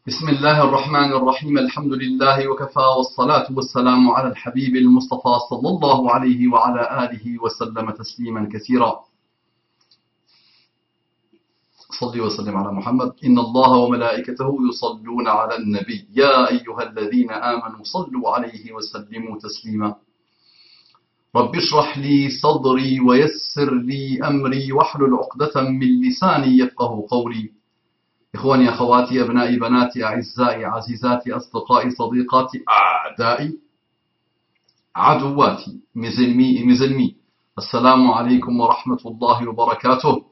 بسم الله الرحمن الرحيم الحمد لله وكفى والصلاة والسلام على الحبيب المصطفى صلى الله عليه وعلى آله وسلم تسليما كثيرا صلي وسلم على محمد إن الله وملائكته يصلون على النبي يا أيها الذين آمنوا صلوا عليه وسلموا تسليما رب اشرح لي صدري ويسر لي أمري واحلل عقدة من لساني يفقه قولي إخواني أخواتي أبنائي بناتي أعزائي عزيزاتي أصدقائي صديقاتي أعدائي عدواتي mes ennemis et mes ennemis Assalamu alaikum wa rahmatullahi wa barakatuh.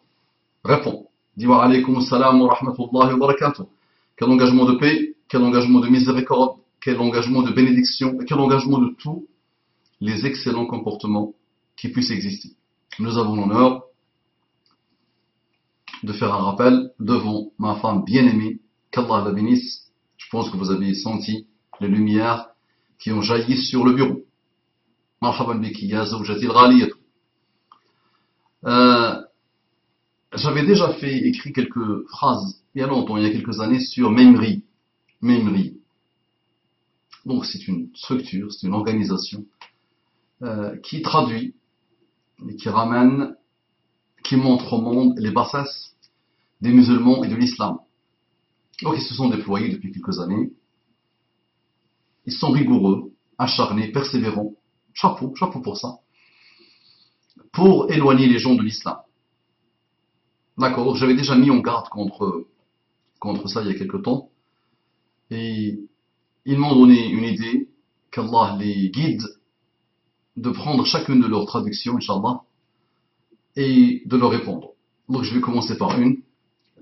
Réponds. Dis wa alaykum assalam wa rahmatullahi wa barakatuh. Quel engagement de paix, quel engagement de miséricorde, quel engagement de bénédiction, quel engagement de tous les excellents comportements qui puissent exister. Nous avons l'honneur de faire un rappel devant ma femme bien-aimée, qu'Allah la bénisse. Je pense que vous avez senti les lumières qui ont jailli sur le bureau. Marhaban biki ya zawjati al-ghaliyatu. J'avais déjà écrit quelques phrases il y a longtemps, il y a quelques années, sur Memri. Memri. Donc c'est une structure, c'est une organisation qui traduit et qui ramène, qui montre au monde les bassesses des musulmans et de l'islam. Donc ils se sont déployés depuis quelques années. Ils sont rigoureux, acharnés, persévérants. Chapeau pour ça. Pour éloigner les gens de l'islam. D'accord, j'avais déjà mis en garde contre ça il y a quelque temps. Et ils m'ont donné une idée, qu'Allah les guide, de prendre chacune de leurs traductions, Inch'Allah, et de leur répondre. Donc je vais commencer par une.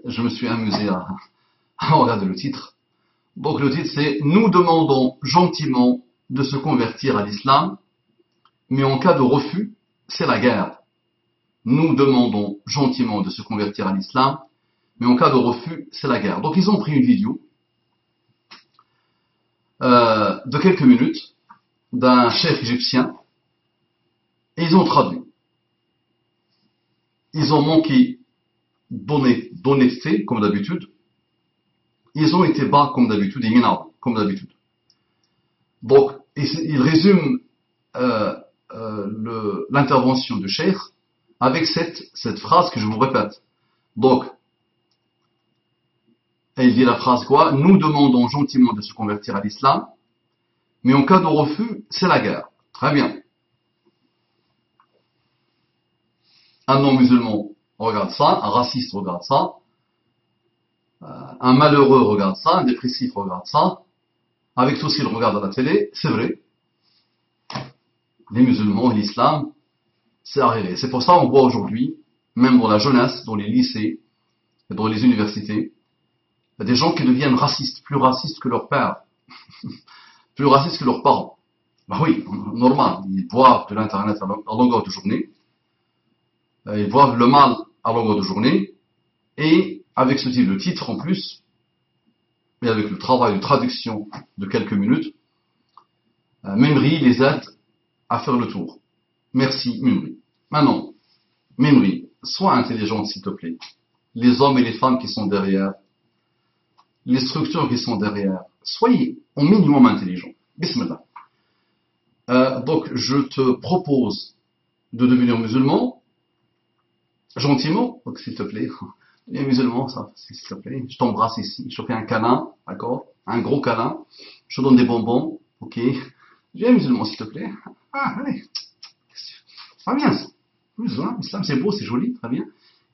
Je me suis amusé à regarder le titre. Donc le titre c'est « Nous demandons gentiment de se convertir à l'islam, mais en cas de refus, c'est la guerre. » Nous demandons gentiment de se convertir à l'islam, mais en cas de refus, c'est la guerre. Donc ils ont pris une vidéo de quelques minutes d'un chef égyptien et ils ont traduit. Ils ont manqué d'honnêteté, comme d'habitude. Ils ont été bas, comme d'habitude, et minables, comme d'habitude. Donc, ils résument l'intervention du cheikh avec cette phrase que je vous répète. Donc, il dit la phrase quoi? Nous demandons gentiment de se convertir à l'islam, mais en cas de refus, c'est la guerre. Très bien. Un non-musulman regarde ça, un raciste regarde ça, un malheureux regarde ça, un dépressif regarde ça, avec tout ce qu'il regarde à la télé, c'est vrai. Les musulmans et l'islam, c'est arrivé. C'est pour ça qu'on voit aujourd'hui, même dans la jeunesse, dans les lycées, dans les universités, des gens qui deviennent racistes, plus racistes que leurs pères, plus racistes que leurs parents. Ben oui, normal, ils boivent de l'internet à longueur de journée, ils voient le mal à longueur de journée, et avec ce type de titre en plus, et avec le travail de traduction de quelques minutes, Memri les aide à faire le tour. Merci Memri. Maintenant, Memri, sois intelligente s'il te plaît. Les hommes et les femmes qui sont derrière, les structures qui sont derrière, soyez au minimum intelligents. Bismillah. Donc je te propose de devenir musulman, gentiment, donc s'il te plaît, les musulmans, ça, s'il te plaît, je t'embrasse ici, je te fais un câlin, d'accord, un gros câlin, je te donne des bonbons, ok, viens musulman s'il te plaît, ah, allez, ça va bien, musulman, l'islam c'est beau, c'est joli, très bien,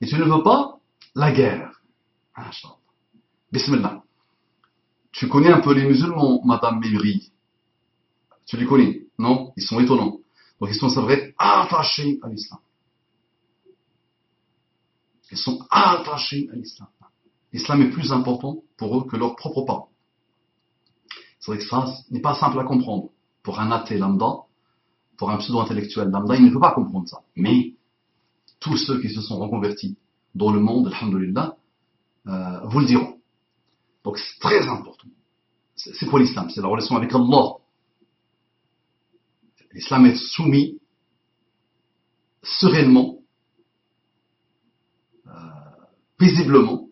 et tu ne veux pas la guerre, ah, bismillah, tu connais un peu les musulmans, madame Memri, tu les connais, non, ils sont étonnants, donc ils sont, c'est vrai, attachés à l'islam. Ils sont attachés à l'islam. L'islam est plus important pour eux que leurs propres parents. C'est vrai que ça n'est pas simple à comprendre. Pour un athée lambda, pour un pseudo-intellectuel lambda, il ne peut pas comprendre ça. Mais tous ceux qui se sont reconvertis dans le monde, alhamdoulilah, vous le diront. Donc c'est très important. C'est quoi l'islam? C'est la relation avec Allah. L'islam est soumis sereinement, paisiblement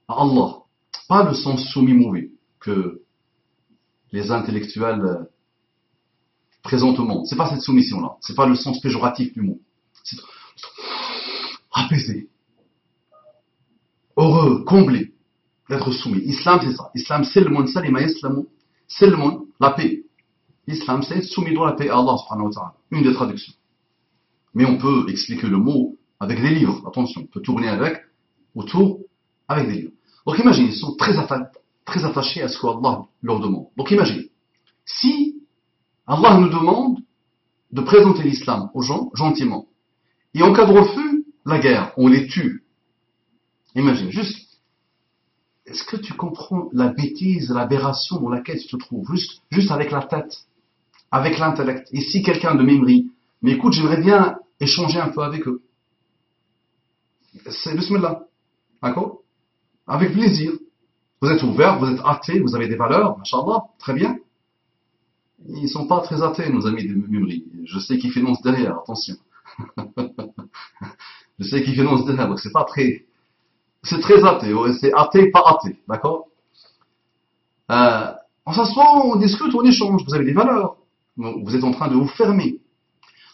à Allah. Pas le sens soumis mauvais. que les intellectuels présentent au monde. C'est pas cette soumission-là. C'est pas le sens péjoratif du mot. C'est apaisé, heureux, comblé d'être soumis. Islam, c'est ça. Islam, c'est le monde salima yaslamu, c'est le monde, la paix. Islam, c'est soumis dans la paix à Allah subhanahu wa ta'ala. Une des traductions. Mais on peut expliquer le mot avec des livres. Attention, on peut tourner autour avec des livres. Donc imagine, ils sont très attachés à ce qu'Allah leur demande. Donc imagine, si Allah nous demande de présenter l'islam aux gens gentiment, et en cas de refus, la guerre, on les tue. Imagine, juste, est-ce que tu comprends la bêtise, l'aberration dans laquelle tu te trouves, juste avec la tête, avec l'intellect. Et si quelqu'un de Mimri, mais écoute, j'aimerais bien échanger un peu avec eux. C'est bismillah. D'accord? Avec plaisir. Vous êtes ouvert, vous êtes athée, vous avez des valeurs, machallah, très bien. Ils ne sont pas très athées, nos amis de Mimri. Je sais qu'ils financent derrière, attention. Je sais qu'ils financent derrière, donc c'est pas très... C'est très athée, c'est athée, pas athée, d'accord? On s'assoit, on discute, on échange, vous avez des valeurs. Vous êtes en train de vous fermer.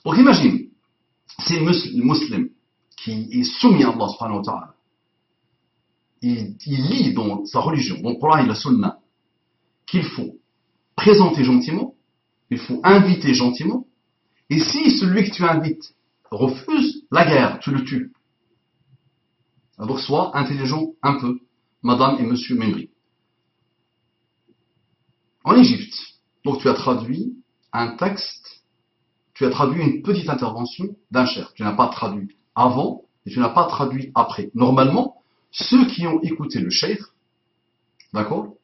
Donc imagine, c'est un musulman qui est soumis à Allah subhanahu wa ta'ala. Il lit dans sa religion, dans le Coran et la Sunna, qu'il faut présenter gentiment, il faut inviter gentiment, et si celui que tu invites refuse, la guerre, tu le tues. Donc sois intelligent un peu, madame et monsieur Mimri. En Égypte, donc tu as traduit un texte, tu as traduit une petite intervention d'un cheikh. Tu n'as pas traduit avant et tu n'as pas traduit après. Normalement, ceux qui ont écouté le cheikh, d'accord,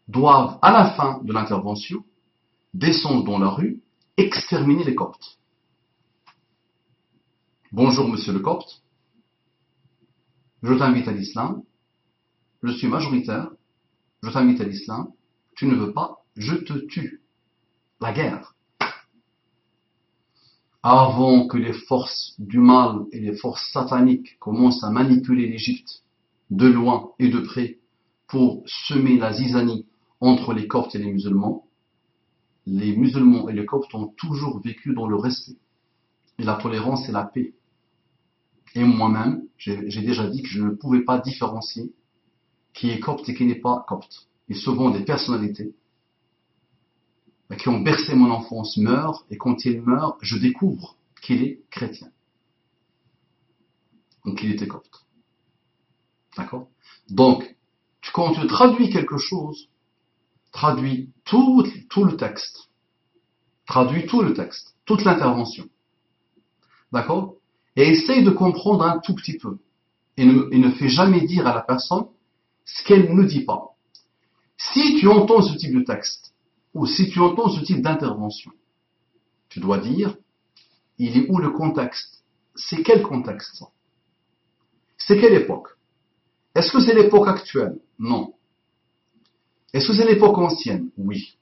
doivent à la fin de l'intervention descendre dans la rue, exterminer les Coptes. Bonjour monsieur le Copte, je t'invite à l'islam, je suis majoritaire, je t'invite à l'islam, tu ne veux pas, je te tue. La guerre. Avant que les forces du mal et les forces sataniques commencent à manipuler l'Égypte de loin et de près pour semer la zizanie entre les Coptes et les musulmans et les Coptes ont toujours vécu dans le respect et la tolérance et la paix. Et moi-même, j'ai déjà dit que je ne pouvais pas différencier qui est Copte et qui n'est pas Copte. Et souvent des personnalités qui ont bercé mon enfance meurent, et quand ils meurent, je découvre qu'il est chrétien. Donc il était Copte. D'accord? Donc, quand tu traduis quelque chose, traduis tout le texte. Traduis tout le texte, toute l'intervention. D'accord? Et essaye de comprendre un tout petit peu. Et ne fais jamais dire à la personne ce qu'elle ne dit pas. Si tu entends ce type de texte, ou si tu entends ce type d'intervention, tu dois dire, il est où le contexte? C'est quel contexte ça? C'est quelle époque? Est-ce que c'est l'époque actuelle? Non. Est-ce que c'est l'époque ancienne? Oui.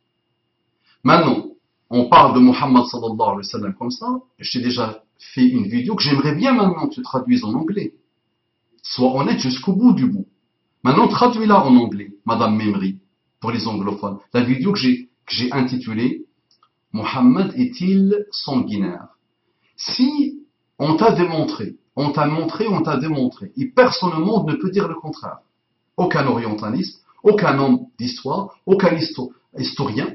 Maintenant, on parle de Muhammad sallallahu alayhi wa sallam comme ça, j'ai déjà fait une vidéo que j'aimerais bien maintenant que tu traduises en anglais. Sois honnête jusqu'au bout du bout. Maintenant, traduis-la en anglais, Madame Mimri, pour les anglophones. La vidéo que j'ai intitulée « Muhammad est-il sanguinaire ?» Si on t'a démontré, on t'a démontré, et personne au monde ne peut dire le contraire. Aucun orientaliste, aucun homme d'histoire, aucun historien,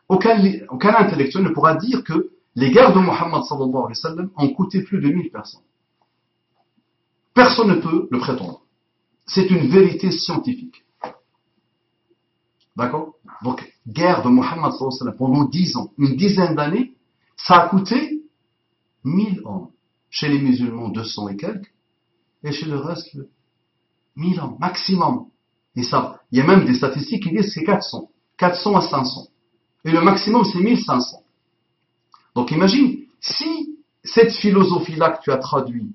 aucun intellectuel ne pourra dire que les guerres de Muhammad sallallahu alayhi wa sallam ont coûté plus de 1000 personnes. Personne ne peut le prétendre. C'est une vérité scientifique. D'accord? Donc, guerre de Muhammad sallallahu alayhi wa sallam pendant 10 ans, une dizaine d'années, ça a coûté 1000 hommes. Chez les musulmans, 200 et quelques, et chez le reste, 1000 hommes, maximum. Et ça, il y a même des statistiques qui disent que c'est 400 à 500. Et le maximum, c'est 1500. Donc imagine, si cette philosophie-là que tu as traduite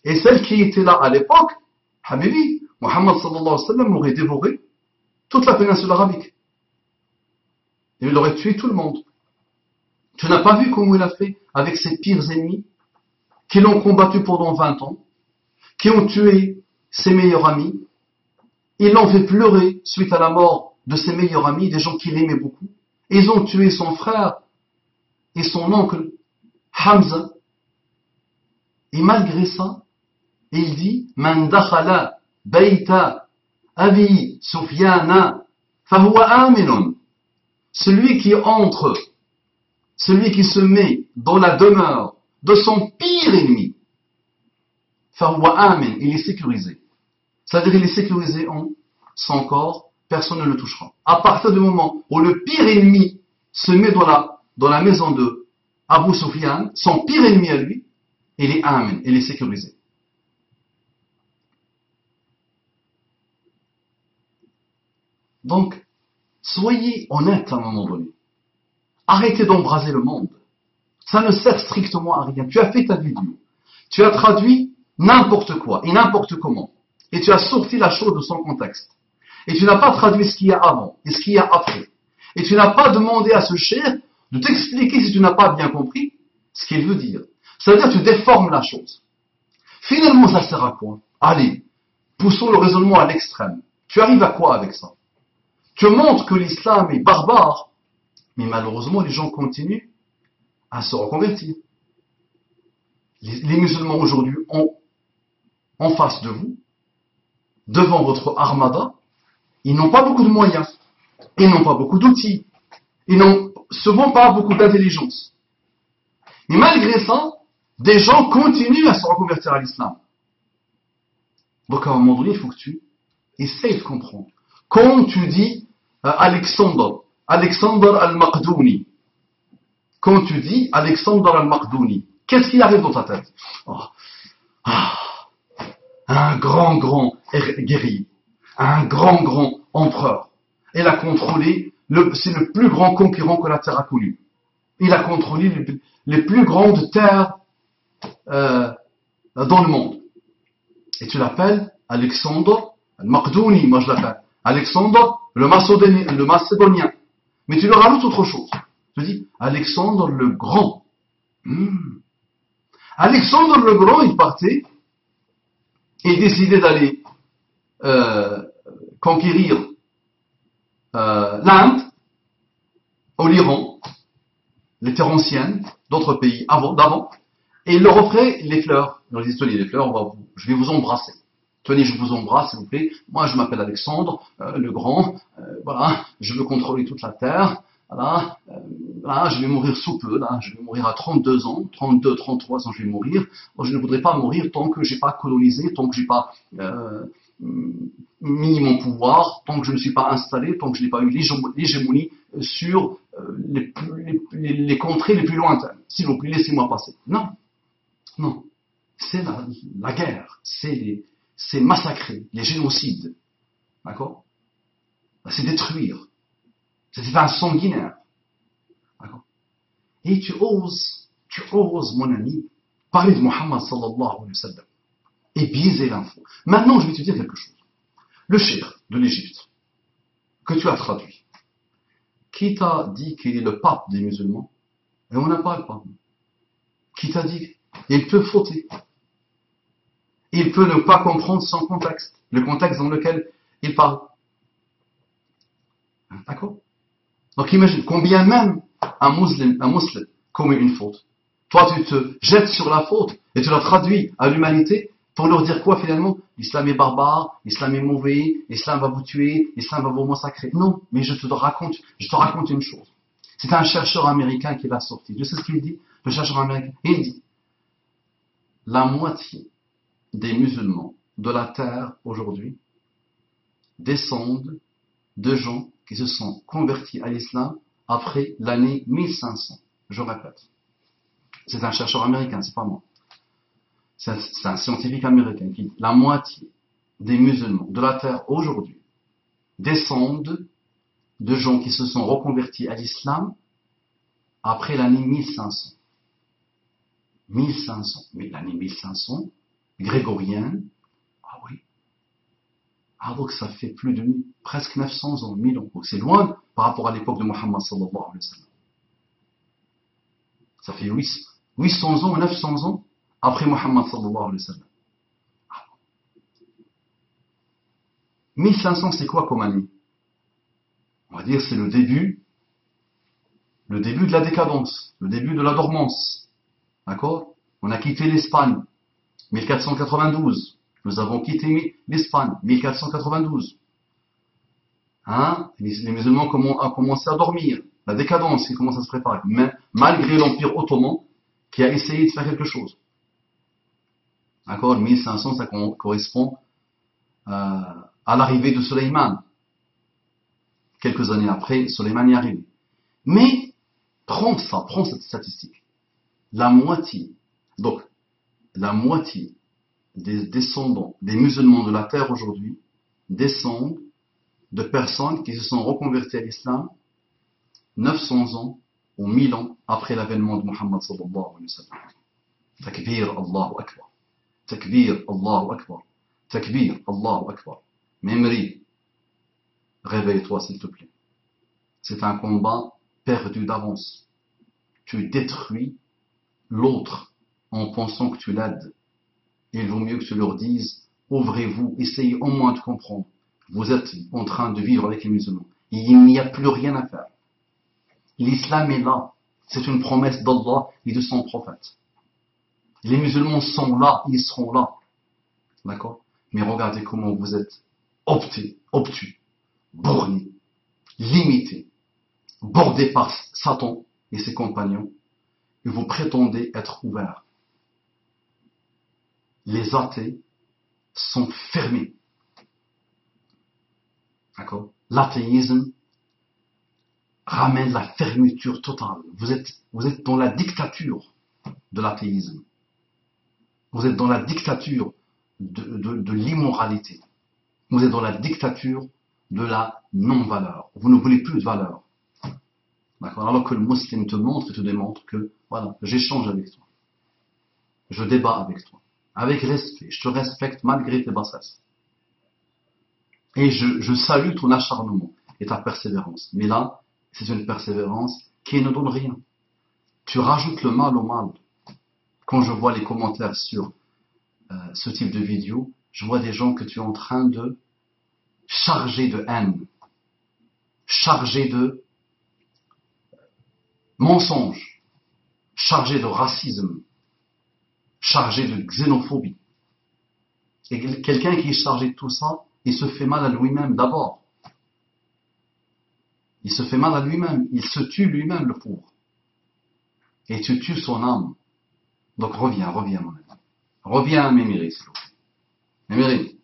et celle qui était là à l'époque, Habibi, Muhammad sallallahu alayhi wa sallam aurait dévoré toute la péninsule arabique. Et il aurait tué tout le monde. Tu n'as pas vu comment il a fait avec ses pires ennemis qui l'ont combattu pendant 20 ans, qui ont tué ses meilleurs amis, ils l'ont fait pleurer suite à la mort de ses meilleurs amis, des gens qu'il aimait beaucoup. Ils ont tué son frère et son oncle, Hamza. Et malgré ça, il dit, Man dakhala bayta abi Sufyana fahuwa aminun. Celui qui entre, celui qui se met dans la demeure de son pire ennemi, fahuwa amin, il est sécurisé. C'est-à-dire qu'il est sécurisé en son corps, personne ne le touchera. À partir du moment où le pire ennemi se met dans la maison de Abu Sufyan, son pire ennemi à lui, il est amin, il est sécurisé. Donc, soyez honnête à un moment donné. Arrêtez d'embraser le monde. Ça ne sert strictement à rien. Tu as fait ta vidéo. Tu as traduit n'importe quoi et n'importe comment. Et tu as sorti la chose de son contexte. Et tu n'as pas traduit ce qu'il y a avant et ce qu'il y a après. Et tu n'as pas demandé à ce cher de t'expliquer si tu n'as pas bien compris ce qu'il veut dire. C'est-à-dire que tu déformes la chose. Finalement, ça sert à quoi? Allez, poussons le raisonnement à l'extrême. Tu arrives à quoi avec ça? Tu montres que l'islam est barbare, mais malheureusement, les gens continuent à se reconvertir. Les musulmans aujourd'hui ont en face de vous, devant votre armada, ils n'ont pas beaucoup de moyens, ils n'ont pas beaucoup d'outils, ils n'ont souvent pas beaucoup d'intelligence. Mais malgré ça, des gens continuent à se reconvertir à l'islam. Donc à un moment donné, il faut que tu essayes de comprendre. Quand tu dis Alexandre al-Maqdouni, quand tu dis Alexandre al-Maqdouni, qu'est-ce qui arrive dans ta tête? Un grand guerrier, un grand empereur. Il a contrôlé, c'est le plus grand conquérant que la terre a connu. Il a contrôlé les plus grandes terres dans le monde. Et tu l'appelles Alexandre al-Maqdouni, moi je l'appelle Alexandre le Macédonien. Mais tu leur rajoutes autre chose. Tu dis Alexandre le Grand. Alexandre le Grand, il partait et décidait d'aller conquérir l'Inde, ou l'Iran, les terres anciennes, d'autres pays d'avant, et il leur offrait les fleurs. Il leur disait, tenez les fleurs, je vais vous embrasser. Tenez, je vous embrasse, s'il vous plaît. Moi, je m'appelle Alexandre, le Grand. Voilà, je veux contrôler toute la terre. Voilà, je vais mourir sous peu. Là, je vais mourir à 32 ans, 32, 33 ans, je vais mourir. Moi, je ne voudrais pas mourir tant que j'ai pas colonisé, tant que j'ai pas mis mon pouvoir, tant que je ne suis pas installé, tant que je n'ai pas eu l'hégémonie sur les contrées les plus lointaines. S'il vous plaît, laissez-moi passer. Non, non. C'est la guerre, c'est massacrer, les génocides, d'accord? C'est détruire, c'est un sanguinaire, d'accord? Et tu oses, mon ami, parler de Muhammad sallallahu alayhi wa sallam et biaiser l'info. Maintenant, je vais te dire quelque chose. Le cheikh de l'Égypte, que tu as traduit, qui t'a dit qu'il est le pape des musulmans? Et on n'a pas le pape. Qui t'a dit? Il peut fauter. Il peut ne pas comprendre son contexte, le contexte dans lequel il parle. D'accord? Donc imagine, combien même un musulman commet une faute. Toi, tu te jettes sur la faute et tu la traduis à l'humanité pour leur dire quoi finalement? L'islam est barbare, l'islam est mauvais, l'islam va vous tuer, l'islam va vous massacrer. Non, mais je te raconte une chose. C'est un chercheur américain qui l'a sorti. Tu sais ce qu'il dit? Le chercheur américain, il dit, la moitié des musulmans de la terre aujourd'hui descendent de gens qui se sont convertis à l'islam après l'année 1500. Je répète. C'est un chercheur américain, c'est pas moi. C'est un scientifique américain qui dit la moitié des musulmans de la terre aujourd'hui descendent de gens qui se sont reconvertis à l'islam après l'année 1500. 1500. Mais l'année 1500, grégorienne, ah oui. Ah donc ça fait plus de presque 900 ans, 1000 ans. Donc c'est loin par rapport à l'époque de Muhammad sallallahu alayhi wa sallam. Ça fait 800 ans, 900 ans après Muhammad sallallahu alayhi wa sallam. 1500 c'est quoi comme année? On va dire c'est le début de la décadence, le début de la dormance. D'accord? On a quitté l'Espagne, 1492. Nous avons quitté l'Espagne, 1492. Hein? Les musulmans ont commencé à dormir. La décadence qui commence à se préparer. Mais, malgré l'Empire ottoman qui a essayé de faire quelque chose. D'accord? 1500, ça correspond à l'arrivée de Sulayman. Quelques années après, Sulayman y est arrivé. Mais, prends cette statistique. La moitié des descendants des musulmans de la terre aujourd'hui descendent de personnes qui se sont reconverties à l'islam 900 ans ou 1000 ans après l'avènement de Muhammad sallallahu alayhi wa sallam. Takbir, Allahu Akbar. Takbir, Allahu Akbar. Takbir, Allahu Akbar. Memri, réveille-toi s'il te plaît. C'est un combat perdu d'avance. Tu détruis l'autre en pensant que tu l'aides. Il vaut mieux que tu leur dises, ouvrez-vous, essayez au moins de comprendre. Vous êtes en train de vivre avec les musulmans. Il n'y a plus rien à faire. L'islam est là. C'est une promesse d'Allah et de son prophète. Les musulmans sont là, ils seront là. D'accord? Mais regardez comment vous êtes obtus, bornés, limités, bordés par Satan et ses compagnons, et vous prétendez être ouverts. Les athées sont fermés. D'accord? L'athéisme ramène la fermeture totale. Vous êtes dans la dictature de l'athéisme. Vous êtes dans la dictature de l'immoralité. Vous êtes dans la dictature de la non-valeur. Vous ne voulez plus de valeur. D'accord? Alors que le musulman te montre et te démontre que, voilà, j'échange avec toi. Je débat avec toi. Avec respect. Je te respecte malgré tes bassesses. Et je salue ton acharnement et ta persévérance. Mais là, c'est une persévérance qui ne donne rien. Tu rajoutes le mal au mal. Quand je vois les commentaires sur ce type de vidéo, je vois des gens que tu es en train de charger de haine, charger de mensonges, charger de racisme, charger de xénophobie. Et quelqu'un qui est chargé de tout ça, il se fait mal à lui-même d'abord. Il se fait mal à lui-même. Il se tue lui-même, le pauvre. Et tu tues son âme. Donc reviens, mon ami. Reviens, Mémiri, s'il vous plaît. Mémiri,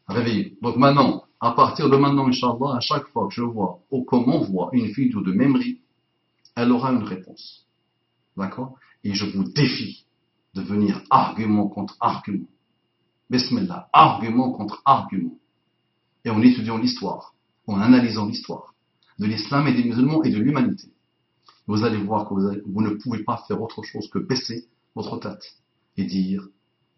réveille. Donc maintenant, à partir de maintenant, Inch'Allah, à chaque fois que je vois ou qu'on m'envoie une vidéo de Mémiri, elle aura une réponse. D'accord? Et je vous défie de venir argument contre argument. Bismillah, argument contre argument. Et en étudiant l'histoire, en analysant l'histoire de l'islam et des musulmans et de l'humanité, vous allez voir que vous ne pouvez pas faire autre chose que baisser votre tête et dire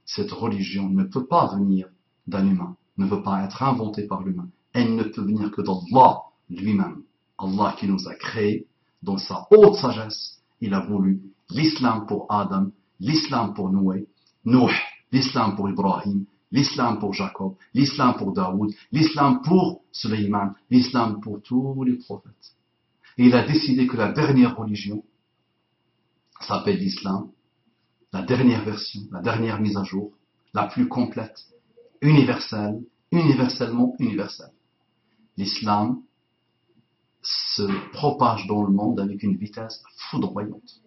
cette religion ne peut pas venir d'un humain, ne peut pas être inventée par l'humain. Elle ne peut venir que d'Allah lui-même. Allah qui nous a créés dans sa haute sagesse, il a voulu l'islam pour Adam, l'islam pour Noé, l'islam pour Ibrahim, l'islam pour Jacob, l'islam pour Daoud, l'islam pour Sulayman, l'islam pour tous les prophètes. Et il a décidé que la dernière religion s'appelle l'islam, la dernière version, la dernière mise à jour, la plus complète, universelle, universellement universelle. L'islam se propage dans le monde avec une vitesse foudroyante.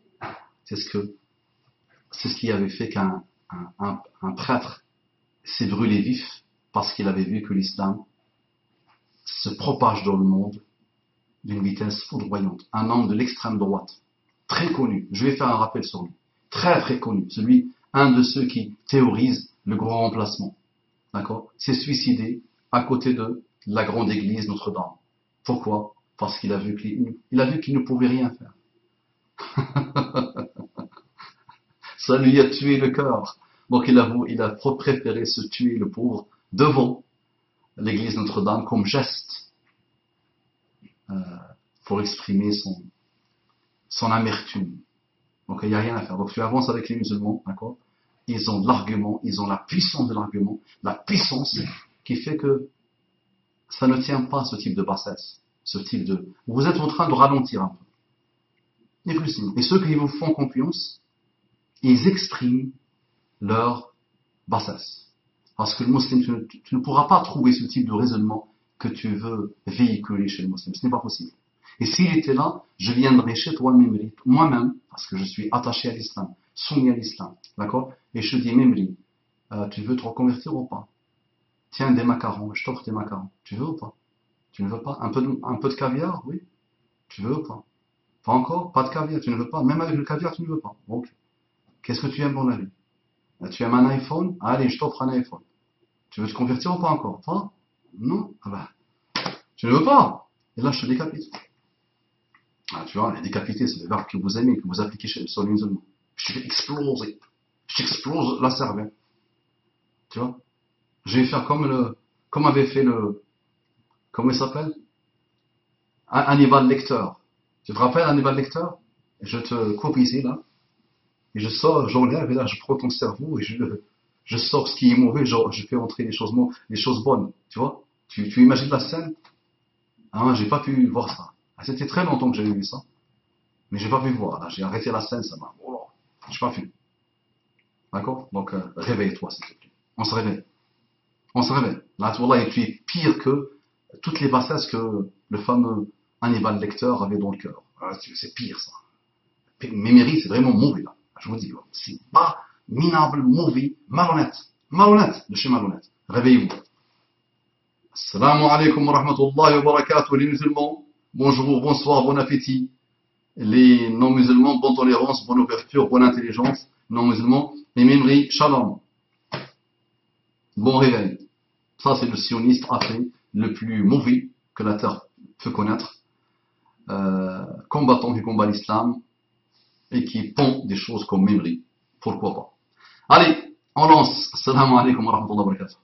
C'est ce qui avait fait qu'un prêtre s'est brûlé vif parce qu'il avait vu que l'islam se propage dans le monde d'une vitesse foudroyante. Un homme de l'extrême droite, très connu, je vais faire un rappel sur lui, très très connu, un de ceux qui théorisent le grand remplacement, d'accord, s'est suicidé à côté de la grande église Notre-Dame. Pourquoi? Parce qu'il a vu qu'il ne pouvait rien faire. Ça lui a tué le cœur. Donc il a préféré se tuer, le pauvre, devant l'église Notre-Dame comme geste pour exprimer son amertume. Donc il n'y a rien à faire. Donc tu avances avec les musulmans, d'accord? Ils ont l'argument, ils ont la puissance de l'argument, la puissance qui fait que Ça ne tient pas ce type de bassesse, ce type de... Vous êtes en train de ralentir un peu. Ni plus ni moins. Et ceux qui vous font confiance, ils expriment leur bassesse. Parce que le musulman, tu ne pourras pas trouver ce type de raisonnement que tu veux véhiculer chez le musulman. Ce n'est pas possible. Et s'il était là, je viendrais chez toi, Memri, moi-même, parce que je suis attaché à l'islam, soumis à l'islam, d'accord? Et je te dis, Memri, tu veux te reconvertir ou pas? Tiens, des macarons, je t'offre des macarons. Tu veux ou pas? Tu ne veux pas? Un peu de caviar, oui? Tu veux ou pas? Pas encore? Pas de caviar, tu ne veux pas? Même avec le caviar, tu ne veux pas? Ok. Qu'est-ce que tu aimes dans la vie? Tu aimes un iPhone? Allez, je t'offre un iPhone. Tu veux te convertir ou pas encore? Pas? Non? Ah ben, tu ne veux pas? Et là, je te décapite. Ah, tu vois, les décapités, c'est le verbe que vous aimez, que vous appliquez sur les musulmans. Je te fais exploser. Je t'explose la cervelle. Tu vois? Je vais faire comme avait fait comment il s'appelle? Hannibal Lecter. Tu te rappelles Hannibal Lecter? Je te coupe ici, là. Et je sors, j'enlève, et là, je prends ton cerveau, et je sors ce qui est mauvais, je fais entrer les choses bonnes. Tu vois? Tu imagines la scène? Ah, j'ai pas pu voir ça. Ah, c'était très longtemps que j'avais vu ça. Mais j'ai pas pu voir. Là, j'ai arrêté la scène, ça m'a. Oh, j'ai pas pu. D'accord? Donc, réveille-toi, s'il te plaît. On se réveille. On se réveille. Là, Wallah, tu es pire que toutes les bassesses que le fameux Hannibal Lecter avait dans le cœur. Ah, c'est pire, ça. Méméry, c'est vraiment mauvais, là. Je vous dis, c'est pas minable, mauvais, malhonnête. Malhonnête, de chez malhonnête. Réveillez-vous. Assalamu alaikum wa rahmatullahi wa barakatuh, les musulmans. Bonjour, bonsoir, bon appétit. Les non-musulmans, bonne tolérance, bonne ouverture, bonne intelligence. Non-musulmans, les mémories, shalom. Bon réveil. Ça, c'est le sioniste athée le plus mauvais que la terre peut connaître. Combattant qui combat l'islam et qui pond des choses comme mémorie. Pourquoi pas? Allez, on lance. Assalamu alaikum wa rahmatullahi wa barakatuh.